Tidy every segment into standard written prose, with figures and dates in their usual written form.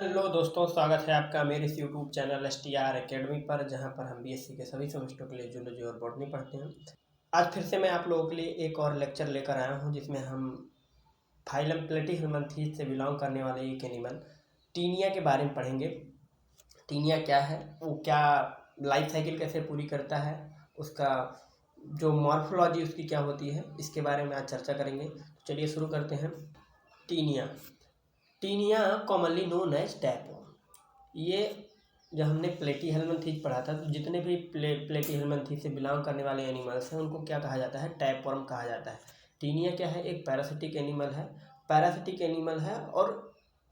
Hello दोस्तों, स्वागत है आपका मेरे इस यूट्यूब चैनल STR एकेडमी पर, जहां पर हम BSc के सभी सेमेस्टरों के लिए जूलॉजी और बॉटनी पढ़ते हैं। आज फिर से मैं आप लोगों के लिए एक और लेक्चर लेकर आया हूं, जिसमें हम फाइलम प्लेटीहेल्मिन्थीज से बिलोंग करने वाले एक एनिमल टीनिया के बारे में पढ़ेंगे। टीनिया क्या है, वो क्या लाइफ साइकिल कैसे पूरी करता है, उसका जो मॉर्फोलॉजी उसकी क्या होती है, इसके बारे में आज चर्चा करेंगे। तो चलिए शुरू करते हैं। Taenia Taenia commonly known as tapeworm. ये जब हमने प्लेटीहेल्मिन्थीज पढ़ा था, तो जितने भी प्लेटीहेल्मिन्थीज से बिलोंग करने वाले एनिमल्स हैं उनको क्या कहा जाता है, टैपवर्म कहा जाता है। टीनिया क्या है, एक पैरासिटिक एनिमल है और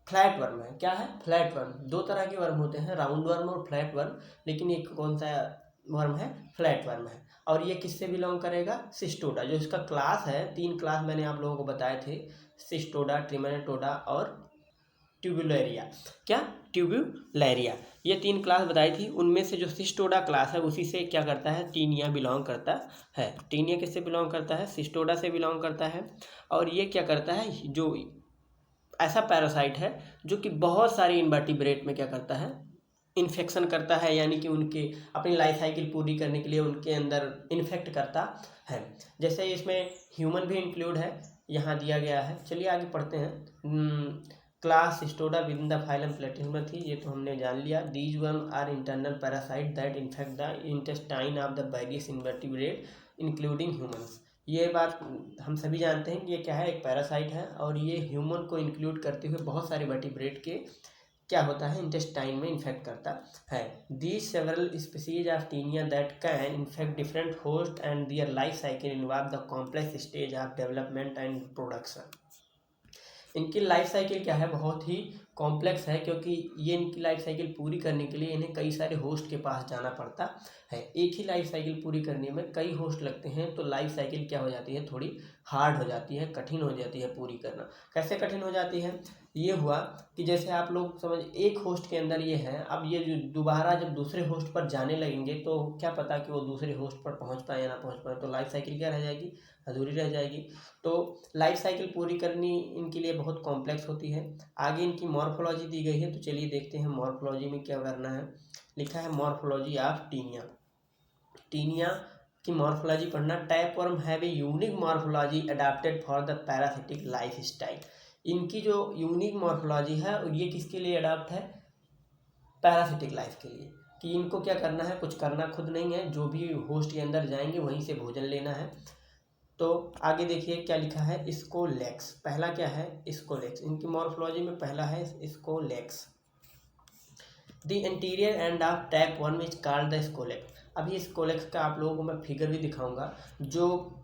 फ्लैट वर्म है। क्या है, फ्लैट वर्म। दो तरह के वर्म होते हैं, राउंड वर्म और फ्लैट वर्म, लेकिन एक कौन सा वर्म है, फ्लैट वर्म है। और ये किससे बिलोंग करेगा, सिस्टोडा। जो इसका क्लास है, 3 क्लास मैंने आप लोगों को बताए थे, सिस्टोडा, ट्रिमेटोडा और ट्यूबुलेरिया। क्या, ट्यूबुलेरिया। ये 3 क्लास बताई थी, उनमें से जो सिस्टोडा क्लास है उसी से क्या करता है, टीनिया बिलोंग करता है। टीनिया किससे बिलोंग करता है, सिस्टोडा से बिलोंग करता है। और ये क्या करता है, जो ऐसा पैरासाइट है जो कि बहुत सारे इनवर्टिब्रेट में क्या करता है, इन्फेक्शन करता है, यानी कि उनके अपनी लाइफ साइकिल पूरी करने के लिए उनके अंदर इन्फेक्ट करता है। जैसे इसमें ह्यूमन भी इंक्लूड है, यहाँ दिया गया है। चलिए आगे पढ़ते हैं। Class Cestoda within the phylum Platyhelminthes, ये तो हमने जान लिया। These worm are internal parasite that infect the intestine of the various invertebrate including humans. ये बात हम सभी जानते हैं कि ये क्या है, एक पैरासाइट है और ये ह्यूमन को इंक्लूड करते हुए बहुत सारे वर्टिब्रेट के क्या होता है, इंटेस्टाइन में इन्फेक्ट करता है। These several species of Taenia that can infect different host and their life cycle involve the complex stage of development and production. इनकी लाइफ साइकिल क्या है, बहुत ही कॉम्प्लेक्स है, क्योंकि ये इनकी लाइफ साइकिल पूरी करने के लिए इन्हें कई सारे होस्ट के पास जाना पड़ता है। एक ही लाइफ साइकिल पूरी करने में कई होस्ट लगते हैं, तो लाइफ साइकिल क्या हो जाती है, थोड़ी हार्ड हो जाती है, कठिन हो जाती है पूरी करना। कैसे कठिन हो जाती है, ये हुआ कि जैसे आप लोग समझ, एक होस्ट के अंदर ये है, अब ये जो दोबारा जब दूसरे होस्ट पर जाने लगेंगे तो क्या पता कि वो दूसरे होस्ट पर पहुंच पाए या ना पहुंच पाए, तो लाइफ साइकिल क्या रह जाएगी, अधूरी रह जाएगी। तो लाइफ साइकिल पूरी करनी इनके लिए बहुत कॉम्प्लेक्स होती है। आगे इनकी मॉर्फोलॉजी दी गई है, तो चलिए देखते हैं मॉर्फोलॉजी में क्या करना है। लिखा है मॉर्फोलॉजी ऑफ टीनिया। टीनिया की मॉर्फोलॉजी पढ़ना। Tapeworm have a unique morphology adapted for the parasitic life style. इनकी जो यूनिक मॉर्फोलॉजी है ये किसके लिए अडाप्ट है, पैरासिटिक लाइफ के लिए, कि इनको क्या करना है, कुछ करना खुद नहीं है, जो भी होस्ट के अंदर जाएंगे वहीं से भोजन लेना है। तो आगे देखिए क्या लिखा है, स्कोलेक्स। पहला क्या है, स्कोलेक्स। इनकी मॉर्फोलॉजी में पहला है scolex. The interior end of tapeworm is called the scolex. अभी स्कोलेक्स का आप लोगों को मैं फिगर भी दिखाऊंगा। जो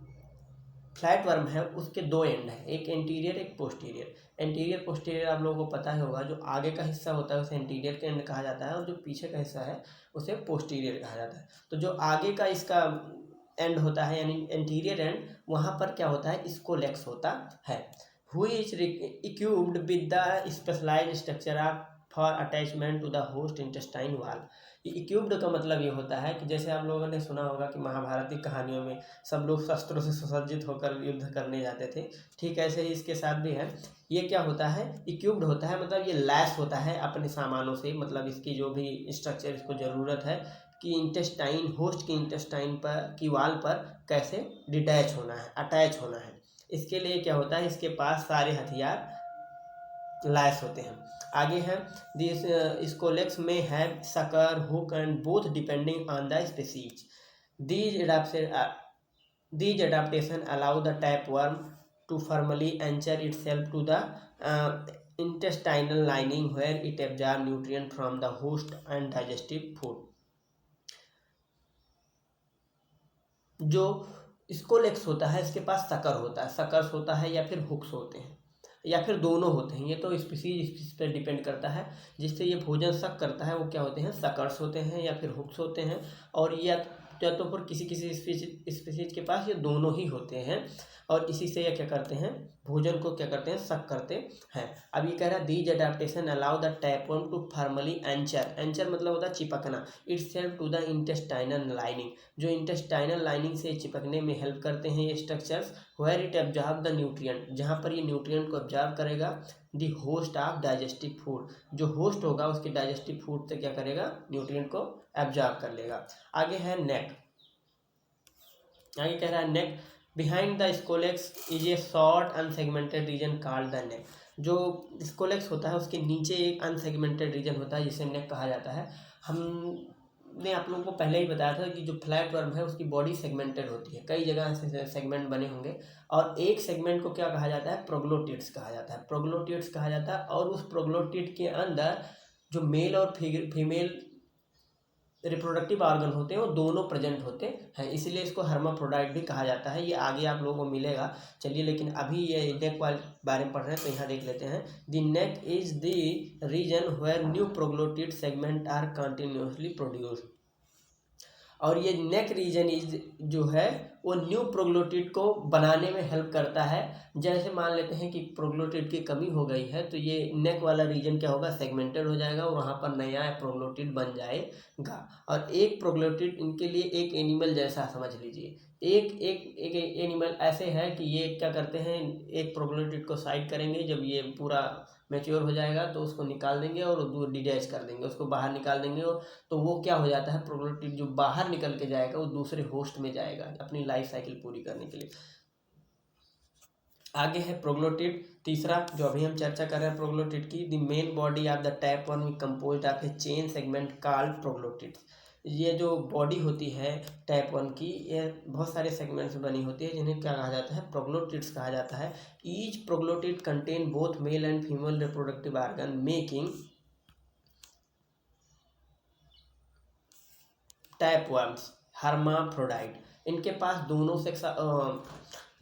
फ्लैट वर्म है उसके 2 एंड है, एक इंटीरियर एक पोस्टीरियर। इंटीरियर पोस्टीरियर आप लोगों को पता ही होगा, जो आगे का हिस्सा होता है उसे इंटीरियर के एंड कहा जाता है, और जो पीछे का हिस्सा है उसे पोस्टीरियर कहा जाता है। तो जो आगे का इसका एंड होता है, यानी इंटीरियर एंड, वहाँ पर क्या होता है, स्कोलेक्स होता है। Who is equipped with the specialised structure of for attachment to the host intestine wall. Equipped का मतलब ये होता है कि जैसे आप लोगों ने सुना होगा कि महाभारत की कहानियों में सब लोग शस्त्रों से सुसज्जित होकर युद्ध करने जाते थे, ठीक ऐसे ही इसके साथ भी है। ये क्या होता है, इक्विप्ड होता है, मतलब ये लैस होता है अपने सामानों से, मतलब इसकी जो भी स्ट्रक्चर इसको ज़रूरत है कि इंटेस्टाइन, होस्ट की इंटेस्टाइन पर की वाल पर कैसे डिटैच होना है, अटैच होना है, इसके लिए क्या होता है, इसके पास सारे हथियार लैस होते हैं। आगे है, दिस स्कोलेक्स में have sucker, hook and both depending on the species. These adaptation allow the tapeworm to firmly anchor itself to the intestinal lining, where it absorbs nutrient from the host and digestive food. जो scolex होता है इसके पास sucker होता है, suckers होता है या फिर हुक्स होते हैं, या फिर दोनों होते हैं, ये तो स्पीसीज पर डिपेंड करता है। जिससे ये भोजन सक करता है वो क्या होते हैं, सकर्स होते हैं या फिर हुक्स होते हैं। और या तो फिर किसी किसी स्पीसीज के पास ये दोनों ही होते हैं, और इसी से ये क्या करते हैं, भोजन को क्या करते हैं, सक करते हैं। अब ये कह रहा है these adaptation allow the tapeworm to formally anchor, anchor मतलब होता है चिपकना, it's help to the intestinal lining, जो इंटेस्टाइनल लाइनिंग से चिपकने में हेल्प करते हैं ये structures, where it absorb the nutrient, जहाँ पर ये न्यूट्रिएंट को एब्जॉर्ब करेगा, the host of digestive food, जो होस्ट होगा उसके डाइजेस्टिव फूड से क्या करेगा, न्यूट्रिएंट को एब्जॉर्ब कर लेगा। आगे है नेक, आगे कह रहा है neck, behind the scolex is a short unsegmented region called the neck, जो स्कोलेक्स होता है उसके नीचे एक अनसेगमेंटेड रीजन होता है जिसे नेक कहा जाता है। हमने आप लोगों को पहले ही बताया था कि जो फ्लैट वर्म है उसकी बॉडी सेगमेंटेड होती है, कई जगह से सेगमेंट बने होंगे, और एक सेगमेंट को क्या कहा जाता है, प्रोग्लोटिड्स कहा जाता है, प्रोग्लोटिड्स कहा जाता है। और उस प्रोग्लोटिड के अंदर जो मेल और फीमेल रिप्रोडक्टिव ऑर्गन होते हैं वो दोनों प्रेजेंट होते हैं, इसलिए इसको हर्माफ्रोडाइट भी कहा जाता है। ये आगे आप लोगों को मिलेगा। चलिए, लेकिन अभी ये नेक वाले बारे में पढ़ रहे हैं तो यहाँ देख लेते हैं। The neck is the region where new proglottid segment are continuously produce, और ये नेक रीजन इज जो है वो न्यू प्रोग्लोटिड को बनाने में हेल्प करता है। जैसे मान लेते हैं कि प्रोग्लोटिड की कमी हो गई है तो ये नेक वाला रीजन क्या होगा, सेगमेंटेड हो जाएगा और वहाँ पर नया प्रोग्लोटिड बन जाएगा। और एक प्रोग्लोटिड इनके लिए एक एनिमल जैसा समझ लीजिए, एक एक एक एनिमल ऐसे है कि ये क्या करते हैं, एक प्रोग्लोटिड को साइड करेंगे, जब ये पूरा मैच्योर हो जाएगा तो उसको निकाल देंगे और दूर डिटैच कर देंगे, उसको बाहर निकाल देंगे, और तो वो क्या हो जाता है, प्रोग्लोटिड जो बाहर निकल के जाएगा वो दूसरे होस्ट में जाएगा अपनी लाइफ साइकिल पूरी करने के लिए। आगे है प्रोग्लोटिड तीसरा, जो अभी हम चर्चा कर रहे हैं प्रोग्लोटिड की। The main body of the tapeworm composed of A chain segment called proglottid, ये जो बॉडी होती है टैपवर्म की, ये बहुत सारे सेगमेंट्स बनी होती है जिन्हें क्या कहा जाता है, प्रोग्लोटिड्स कहा जाता है। Each proglottid contain both male and female reproductive organ making टैपवर्म्स hermaphrodite, इनके पास दोनों सेक्स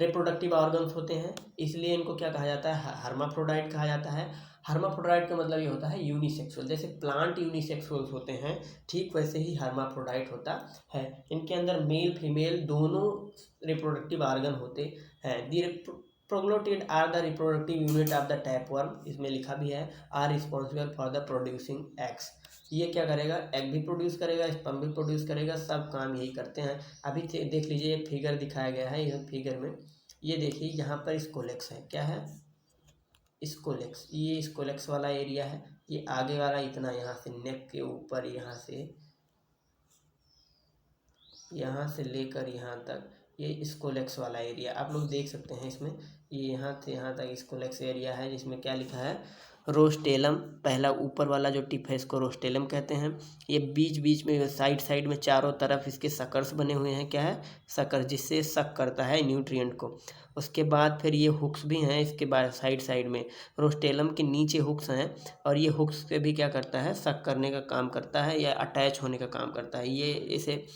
रिप्रोडक्टिव ऑर्गन्स होते हैं, इसलिए इनको क्या कहा जाता है, हर्माफ्रोडाइट कहा जाता है। हर्माफ्रोडाइट का मतलब ये होता है यूनिसेक्सुअल, जैसे प्लांट यूनिसेक्सुअल होते हैं ठीक वैसे ही हर्माफ्रोडाइट होता है। इनके अंदर मेल फीमेल दोनों रिप्रोडक्टिव ऑर्गन होते हैं। Proglottid are the reproductive unit of the tapeworm, इसमें लिखा भी है, are responsible for the producing eggs, ये क्या करेगा, एग भी प्रोड्यूस करेगा, स्पर्म भी प्रोड्यूस करेगा, सब काम यही करते हैं। अभी देख लीजिए, ये फिगर दिखाया गया है, इस फिगर में ये देखिए यहाँ पर स्कोलेक्स है, क्या है, स्कोलेक्स, ये स्कोलेक्स वाला एरिया है, ये आगे वाला इतना यहाँ से नेक के ऊपर यहाँ से लेकर यहाँ तक ये स्कोलेक्स वाला एरिया आप लोग देख सकते हैं। इसमें ये यहाँ से यहाँ तक स्कोलेक्स एरिया है, जिसमें क्या लिखा है, रोस्टेलम, पहला ऊपर वाला जो टिप है इसको रोस्टेलम कहते हैं। ये बीच बीच में साइड में चारों तरफ इसके सकर्स बने हुए हैं, क्या है, सकर, जिससे सक करता है न्यूट्रिएंट को। उसके बाद फिर ये हुक्स भी हैं इसके बाद साइड में, रोस्टेलम के नीचे हुक्स हैं, और ये हुक्स से भी क्या करता है, सक करने का काम करता है या अटैच होने का काम करता है। ये इसे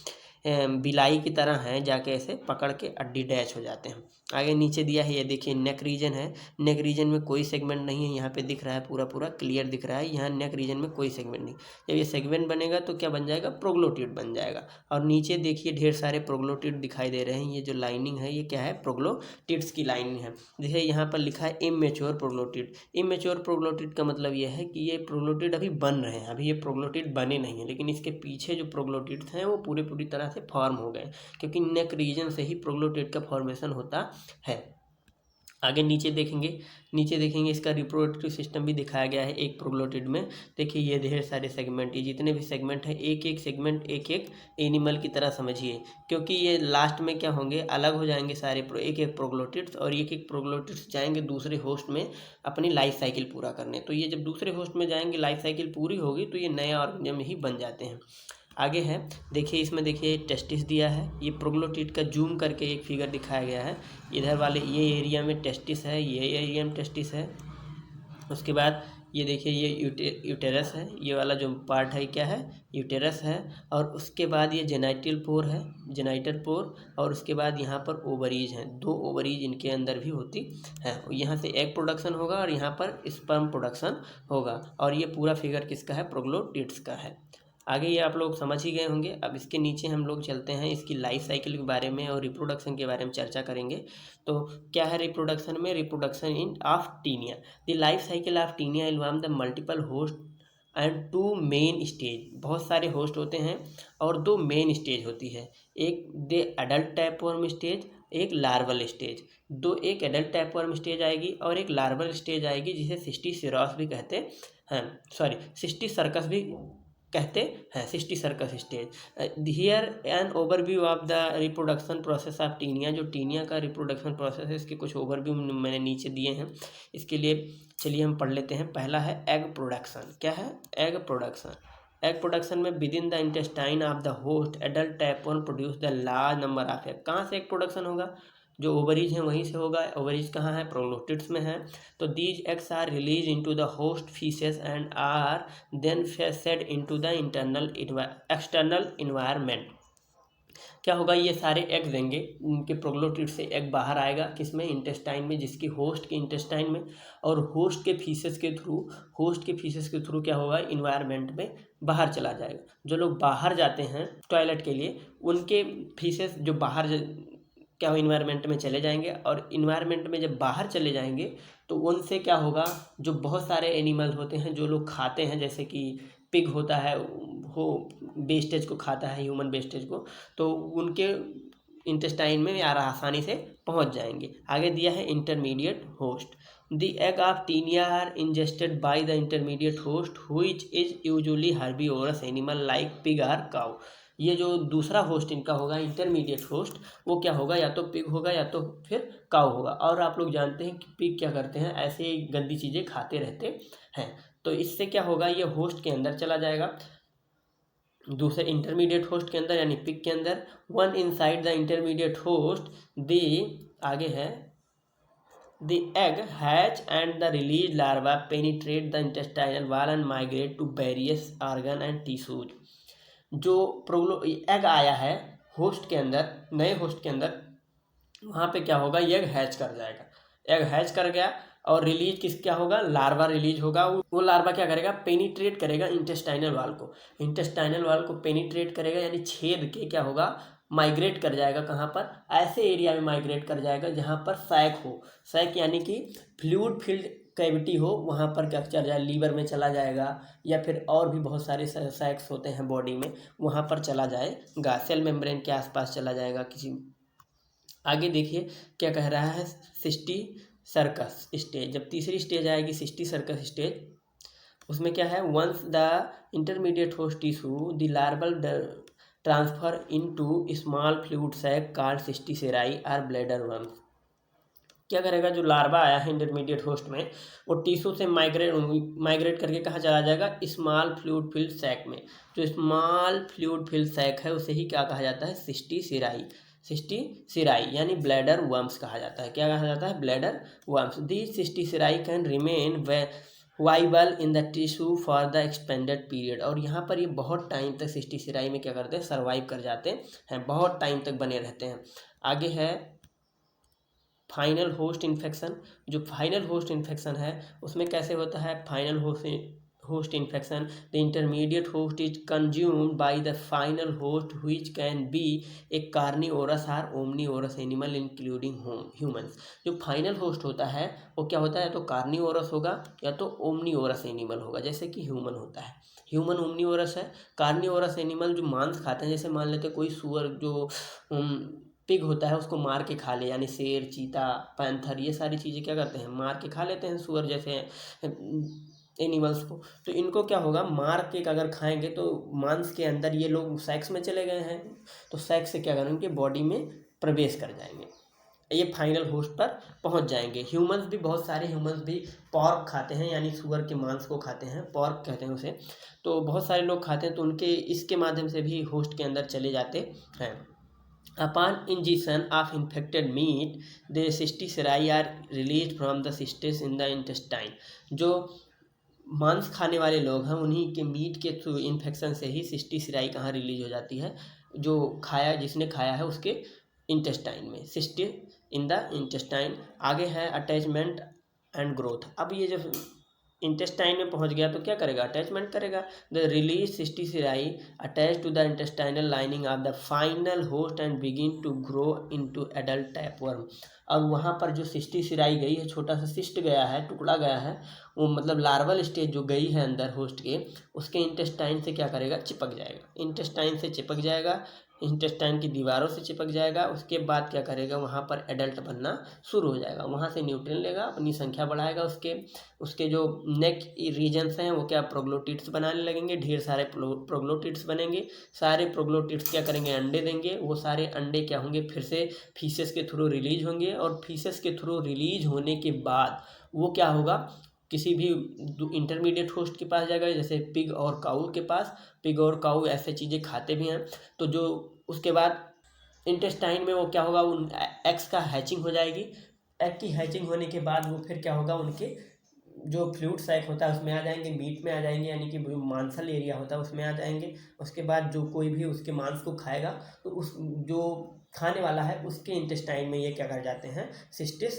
बिलाई की तरह हैं, जाके ऐसे पकड़ के अड्डी डैच हो जाते हैं। आगे नीचे दिया है, ये देखिए नेक रीजन है, नेक रीजन में कोई सेगमेंट नहीं है, यहाँ पे दिख रहा है पूरा क्लियर दिख रहा है, यहाँ नेक रीजन में कोई सेगमेंट नहीं। जब ये सेगमेंट बनेगा तो क्या बन जाएगा, प्रोग्लोटिड बन जाएगा। और नीचे देखिए ढेर सारे प्रोग्लोटिड दिखाई दे रहे हैं, ये जो लाइनिंग है ये क्या है, प्रोग्लोटिड्स की लाइनिंग है। जैसे यहाँ पर लिखा है इमेच्योर प्रोग्लोटिड, इमेच्योर प्रोग्लोटिड का मतलब ये है कि ये प्रोग्लोटिड अभी बन रहे हैं, अभी ये प्रोग्लोटिड बने नहीं हैं, लेकिन इसके पीछे जो प्रोग्लोटिड्स हैं वो पूरी तरह से फॉर्म हो गए, क्योंकि नेक रीजन से ही प्रोग्लोटिड का फॉर्मेशन होता है। आगे नीचे देखेंगे इसका रिप्रोडक्टिव सिस्टम भी दिखाया गया है एक प्रोग्लोटिड में। देखिए ये ढेर सारे सेगमेंट, ये जितने भी सेगमेंट हैं एक एक सेगमेंट एक एनिमल की तरह समझिए, क्योंकि ये लास्ट में क्या होंगे, अलग हो जाएंगे सारे एक प्रोग्लोटिड्स, और एक प्रोग्लोटिड्स जाएंगे दूसरे होस्ट में अपनी लाइफ साइकिल पूरा करने। तो ये जब दूसरे होस्ट में जाएंगे, लाइफ साइकिल पूरी होगी तो ये नए ऑर्गेनिज्म ही बन जाते हैं। आगे है, देखिए इसमें देखिए टेस्टिस दिया है, ये प्रोग्लोटिड का जूम करके एक फिगर दिखाया गया है। इधर वाले ये एरिया में टेस्टिस है, ये एरिया में टेस्टिस है। उसके बाद ये देखिए ये यूटेरस है, ये वाला जो पार्ट है क्या है, यूटेरस है। और उसके बाद ये जेनाइटल पोर है, जेनाइटल पोर, और उसके बाद यहाँ पर ओवरीज हैं, 2 ओवरीज इनके अंदर भी होती है। यहाँ से एग प्रोडक्शन होगा और यहाँ पर स्पर्म प्रोडक्शन होगा, और ये पूरा फिगर किसका है, प्रोग्लोटिड्स का है। आगे ये आप लोग समझ ही गए होंगे। अब इसके नीचे हम लोग चलते हैं, इसकी लाइफ साइकिल के बारे में और रिप्रोडक्शन के बारे में चर्चा करेंगे। तो क्या है रिप्रोडक्शन में? Reproduction in of Taenia, the life cycle of Taenia involve the multiple host and two main stage. बहुत सारे होस्ट होते हैं और दो मेन स्टेज होती है, एक द एडल्ट टैपवर्म स्टेज, एक लार्वल स्टेज। एक एडल्ट टैपवर्म स्टेज आएगी और एक लार्वल स्टेज आएगी, जिसे सिस्टीसेरॉस भी कहते हैं, सॉरी सिस्टीसर्कस भी कहते हैं, cysticercus stage. Here an overview of the reproduction process of Taenia. जो टीनिया का रिप्रोडक्शन प्रोसेस है, इसके कुछ ओवरव्यू मैंने नीचे दिए हैं। इसके लिए चलिए हम पढ़ लेते हैं। पहला है एग प्रोडक्शन। क्या है? Egg production. एग प्रोडक्शन में with in the intestine of the host adult tapeworm produce the large number of egg. कहाँ से एग प्रोडक्शन होगा? जो ओवरीज हैं वहीं से होगा। ओवरीज कहाँ है? प्रोलोटिड्स में है। तो these eggs are release into the host faeces and are then fed into the external environment. क्या होगा? ये सारे एग देंगे, उनके प्रोग्लोटिड से एग बाहर आएगा, किसमें? इंटेस्टाइन में, जिसकी होस्ट के इंटेस्टाइन में। और होस्ट के फीसेस के थ्रू क्या होगा? इन्वायरमेंट में बाहर चला जाएगा। जो लोग बाहर जाते हैं टॉयलेट के लिए, उनके फीसेस जो बाहर क्या हो, इन्वायरमेंट में चले जाएंगे। और इन्वायरमेंट में जब बाहर चले जाएंगे तो उनसे क्या होगा? जो बहुत सारे एनिमल होते हैं जो लोग खाते हैं, जैसे कि पिग होता है, वो वेस्टेज को खाता है, ह्यूमन वेस्टेज को, तो उनके इंटेस्टाइन में यार आसानी से पहुंच जाएंगे। आगे दिया है intermediate host. The egg of Taenia are ingested by the intermediate host which is usually herbivorous animal like pig और काउ। ये जो दूसरा होस्ट इनका होगा, इंटरमीडिएट होस्ट, वो क्या होगा? या तो पिग होगा या तो फिर काउ होगा। और आप लोग जानते हैं कि पिग क्या करते हैं? ऐसे ही गंदी चीज़ें खाते रहते हैं। तो इससे क्या होगा? ये होस्ट के अंदर चला जाएगा, दूसरे इंटरमीडिएट होस्ट के अंदर, यानी पिग के अंदर। One inside the intermediate host the आगे है the egg hatch and the release larva penetrate the intestinal wall and migrate to various organ and tissues. जो एग आया है होस्ट के अंदर, नए होस्ट के अंदर, वहाँ पे क्या होगा? एग हैच कर जाएगा। एग हैच कर गया और रिलीज क्या होगा? लार्वा रिलीज होगा। वो लार्वा क्या करेगा? पेनिट्रेट करेगा इंटेस्टाइनल वाल को। इंटेस्टाइनल वाल को पेनिट्रेट करेगा, यानी छेद के क्या होगा? माइग्रेट कर जाएगा। कहाँ पर? ऐसे एरिया में माइग्रेट कर जाएगा जहाँ पर सैक हो। सैक यानी कि फ्लूइड फील्ड कैविटी हो, वहाँ पर क्या चला जाए? लीवर में चला जाएगा, या फिर और भी बहुत सारे सैक्स होते हैं बॉडी में, वहाँ पर चला जाएगा। सेल मेम्ब्रेन के आसपास चला जाएगा किसी। आगे देखिए क्या कह रहा है? Cysticercus stage. जब तीसरी स्टेज आएगी सिस्टी सर्कस स्टेज, उसमें क्या है? Once the intermediate host tissue the larval transfer into small fluid sac called cysticerci और ब्लैडर वर्म्स। क्या करेगा? जो लार्वा आया है इंटरमीडिएट होस्ट में, वो टिश्यू से माइग्रेट करके कहाँ चला जाएगा? स्मॉल फ्लूइड फिल्ड सैक में। जो स्मॉल फ्लूइड फिल्ड सैक है उसे ही क्या कहा जाता है? सिस्टीसेराई यानी ब्लैडर वर्म्स कहा जाता है। क्या कहा जाता है? Bladder worms. This cysticerci can remain viable in the tissue for the expanded period. और यहाँ पर ये बहुत टाइम तक सिस्टीसेराई में क्या करते हैं? सर्वाइव कर जाते हैं, बहुत टाइम तक बने रहते हैं। आगे है फाइनल होस्ट इन्फेक्शन। जो फाइनल होस्ट इन्फेक्शन है उसमें कैसे होता है? Final host infection, the intermediate host is consumed by the final host which can be A carnivorous और ओमनीवोरस एनिमल इंक्लूडिंग ह्यूमंस। जो फाइनल होस्ट होता है वो क्या होता है? या तो कार्निवोरस होगा या तो ओमनीवोरस एनिमल होगा, जैसे कि ह्यूमन होता है। ह्यूमन ओमनीवोरस है। कार्निवोरस एनिमल जो मांस खाते हैं, जैसे मान लेते कोई सुअर जो पिग होता है उसको मार के खा ले, यानी शेर, चीता, पैंथर, ये सारी चीज़ें क्या करते हैं? मार के खा लेते हैं सुअर जैसे एनिमल्स को। तो इनको क्या होगा? मार के अगर खाएंगे तो मांस के अंदर ये लोग सेक्स में चले गए हैं, तो सेक्स से क्या करेंगे? उनके बॉडी में प्रवेश कर जाएंगे, ये फाइनल होस्ट पर पहुंच जाएंगे। ह्यूमंस भी, बहुत सारे ह्यूमंस भी पॉर्क खाते हैं, यानी सुअर के मांस को खाते हैं, पॉर्क कहते हैं उसे। तो बहुत सारे लोग खाते हैं, तो उनके इसके माध्यम से भी होस्ट के अंदर चले जाते हैं। Upon ingestion of infected meat, the cisticerci are released from the cystis in the intestine. जो मांस खाने वाले लोग हैं उन्हीं के मीट के थ्रू इन्फेक्शन से ही सिस्टीसेराई कहाँ रिलीज हो जाती है? जो जिसने खाया है उसके इंटेस्टाइन में, सिस्टी इन द इंटेस्टाइन। आगे है अटैचमेंट एंड ग्रोथ। अब ये जो इंटेस्टाइन में पहुंच गया तो क्या करेगा, अटैचमेंट करेगा। The release cysticerci attach to the intestinal lining of the final host and begin to grow into adult tapeworm. और वहाँ पर जो सिस्टिसिराई गई है, छोटा सा सिस्ट गया है, टुकड़ा गया है, वो मतलब लार्वल स्टेज जो गई है अंदर होस्ट के, उसके इंटेस्टाइन से क्या करेगा, चिपक जाएगा, इंटेस्टाइन से चिपक जाएगा, इंटेस्टाइन की दीवारों से चिपक जाएगा। उसके बाद क्या करेगा, वहाँ पर एडल्ट बनना शुरू हो जाएगा, वहाँ से न्यूट्रिएंट लेगा, अपनी संख्या बढ़ाएगा। उसके जो नेक रीजन्स हैं वो क्या, प्रोग्लोटिड्स बनाने लगेंगे, ढेर सारे प्रोग्लोटिड्स बनेंगे। सारे प्रोग्लोटिड्स क्या करेंगे, अंडे देंगे। वो सारे अंडे क्या होंगे, फिर से फीसेस के थ्रू रिलीज होंगे, और फीसेस के थ्रू रिलीज होने के बाद वो क्या होगा, किसी भी इंटरमीडिएट होस्ट के पास जाएगा, जैसे पिग और काऊ के पास। पिग और काऊ ऐसे चीज़ें खाते भी हैं, तो जो उसके बाद इंटेस्टाइन में वो क्या होगा, उन एग्स का हैचिंग हो जाएगी। एग की हैचिंग होने के बाद वो फिर क्या होगा, उनके जो फ्लूइड सैक होता है उसमें आ जाएंगे, मीट में आ जाएंगे, यानी कि मांसल एरिया होता है उसमें आ जाएंगे। उसके बाद जो कोई भी उसके मांस को खाएगा तो उस जो खाने वाला है उसके इंटेस्टाइन में ये क्या कर जाते हैं, सिस्टिस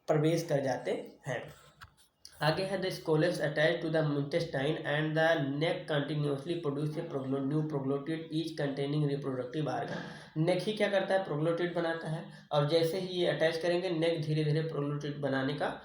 प्रवेश कर जाते हैं। आगे है the scolex attach to the intestine and the neck continuously produce a new proglottid each containing reproductive organ. Neck ही क्या करता है, प्रोग्लोटिड बनाता है, और जैसे ही ये अटैच करेंगे नेक धीरे धीरे प्रोग्लोटिड बनाने का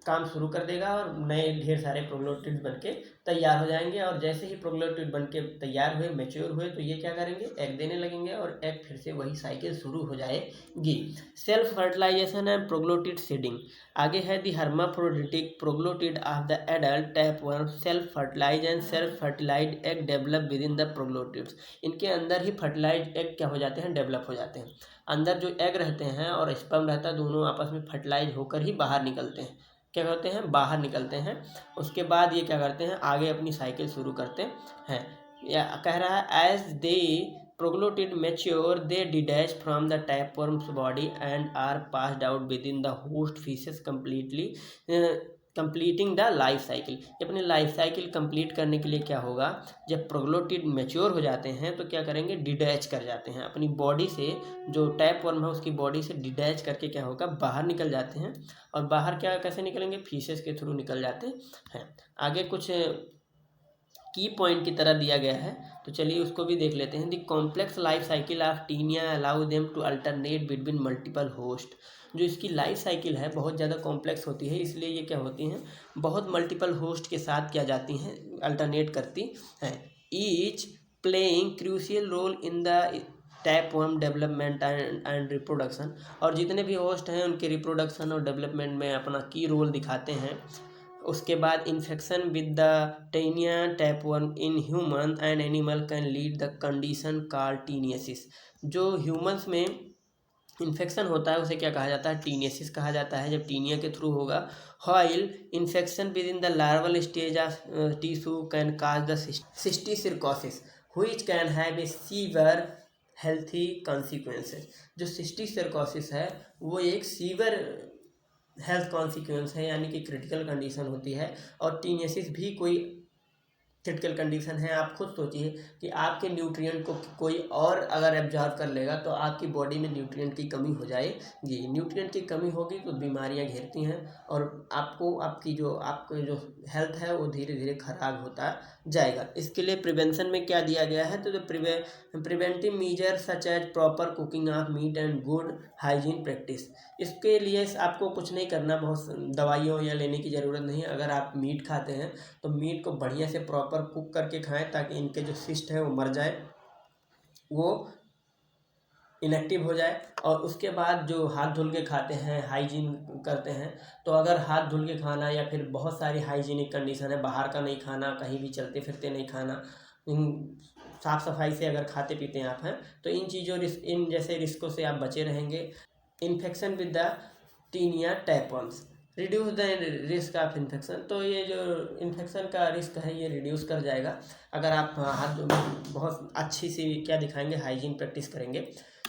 काम शुरू कर देगा, और नए ढेर सारे प्रोग्लोटिड बनके तैयार हो जाएंगे। और जैसे ही प्रोग्लोटिड बनके तैयार हुए, मैच्योर हुए, तो ये क्या करेंगे, एग देने लगेंगे, और एग फिर से वही साइकिल शुरू हो जाएगी। Self fertilization and proglottid seeding. आगे है the hermaphroditic proglottid of the adult tapeworm self fertilize and self fertilize egg develop within the proglottids. इनके अंदर ही फर्टिलाइज एग क्या हो जाते हैं, डेवलप हो जाते हैं। अंदर जो एग रहते हैं और स्पर्म रहता है, दोनों आपस में फर्टिलाइज होकर ही बाहर निकलते हैं, क्या करते हैं, बाहर निकलते हैं। उसके बाद ये क्या करते हैं, आगे अपनी साइकिल शुरू करते हैं। या कह रहा है as they proglottid mature they detach from the tapeworm's body and are passed out within the host faeces completing the life cycle. अपनी लाइफ साइकिल कंप्लीट करने के लिए क्या होगा, जब प्रोग्लोटिड मैच्योर हो जाते हैं तो क्या करेंगे, डिटैच कर जाते हैं अपनी बॉडी से, जो टैपवर्म है उसकी बॉडी से डिटैच करके क्या होगा, बाहर निकल जाते हैं। और बाहर क्या कैसे निकलेंगे, फीसेस के थ्रू निकल जाते हैं। आगे कुछ की पॉइंट की तरह दिया गया है, तो चलिए उसको भी देख लेते हैं। The complex life cycle of Taenia allow them to alternate between multiple host. जो इसकी लाइफ साइकिल है बहुत ज़्यादा कॉम्प्लेक्स होती है, इसलिए ये क्या होती हैं, बहुत मल्टीपल होस्ट के साथ क्या जाती हैं, अल्टरनेट करती हैं। Each playing crucial role in the tapeworm development and reproduction. और जितने भी होस्ट हैं उनके रिप्रोडक्शन और डेवलपमेंट में अपना की रोल दिखाते हैं। उसके बाद infection with the Taenia tapeworm in human and animal can lead the condition called taeniasis. जो ह्यूमंस में इन्फेक्शन होता है उसे क्या कहा जाता है, टीनियसिस कहा जाता है, जब टीनिया के थ्रू होगा। While infection within the larval stage of tissue can cause the cysticercosis which can have a severe healthy consequences. जो सिस्टिसिरकोसिस है वो एक सीवियर हेल्थ कॉन्सिक्वेंस है, यानी कि क्रिटिकल कंडीशन होती है। और टीनियसिस भी कोई क्रिटिकल कंडीशन है। आप खुद सोचिए कि आपके न्यूट्रिएंट को कोई और अगर एब्जॉर्व कर लेगा तो आपकी बॉडी में न्यूट्रिएंट की कमी हो जाएगी। न्यूट्रिएंट की कमी होगी तो बीमारियां घेरती हैं, और आपकी जो हेल्थ है वो धीरे धीरे खराब होता जाएगा। इसके लिए प्रिवेंशन में क्या दिया गया है, तो preventive measure such as proper cooking of meat and good hygiene practice. इसके लिए आपको कुछ नहीं करना, बहुत दवाइयों या लेने की ज़रूरत नहीं है। अगर आप मीट खाते हैं तो मीट को बढ़िया से प्रॉपर कुक करके खाएं, ताकि इनके जो सिस्ट है वो मर जाए, वो इनएक्टिव हो जाए। और उसके बाद जो हाथ धुल के खाते हैं, हाइजीन करते हैं, तो अगर हाथ धुल के खाना या फिर बहुत सारी हाइजीनिक कंडीशन है, बाहर का नहीं खाना, कहीं भी चलते फिरते नहीं खाना, साफ़ सफाई से अगर खाते पीते हैं आप हैं, तो इन जैसे रिस्कों से आप बचे रहेंगे। Infection with the Taenia tapeworms reduce the risk of infection. तो ये जो इन्फेक्शन का रिस्क है ये रिड्यूस कर जाएगा अगर आप हाथ बहुत अच्छी सी क्या दिखाएंगे, हाइजीन प्रैक्टिस करेंगे।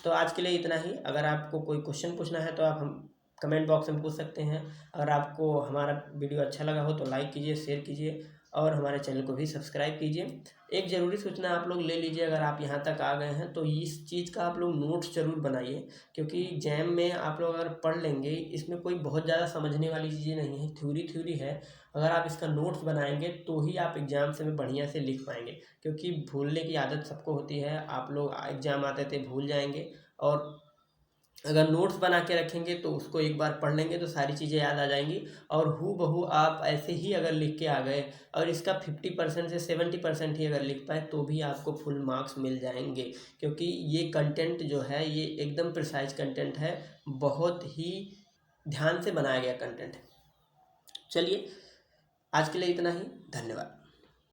तो आज के लिए इतना ही। अगर आपको कोई क्वेश्चन पूछना है तो आप हम कमेंट बॉक्स में पूछ सकते हैं। अगर आपको हमारा वीडियो अच्छा लगा हो तो लाइक कीजिए, शेयर कीजिए, और हमारे चैनल को भी सब्सक्राइब कीजिए। एक ज़रूरी सूचना आप लोग ले लीजिए, अगर आप यहाँ तक आ गए हैं तो इस चीज़ का आप लोग नोट्स ज़रूर बनाइए, क्योंकि एग्जाम में आप लोग अगर पढ़ लेंगे, इसमें कोई बहुत ज़्यादा समझने वाली चीज़ें नहीं है, थ्योरी है। अगर आप इसका नोट्स बनाएंगे तो ही आप एग्ज़ाम से में बढ़िया से लिख पाएंगे, क्योंकि भूलने की आदत सबको होती है। आप लोग एग्ज़ाम आते थे भूल जाएंगे, और अगर नोट्स बना के रखेंगे तो उसको एक बार पढ़ लेंगे तो सारी चीज़ें याद आ जाएंगी, और हू बहू आप ऐसे ही अगर लिख के आ गए और इसका 50% से 70% ही अगर लिख पाए तो भी आपको फुल मार्क्स मिल जाएंगे, क्योंकि ये कंटेंट जो है ये एकदम प्रिसाइज कंटेंट है, बहुत ही ध्यान से बनाया गया कंटेंट है। चलिए, आज के लिए इतना ही। धन्यवाद।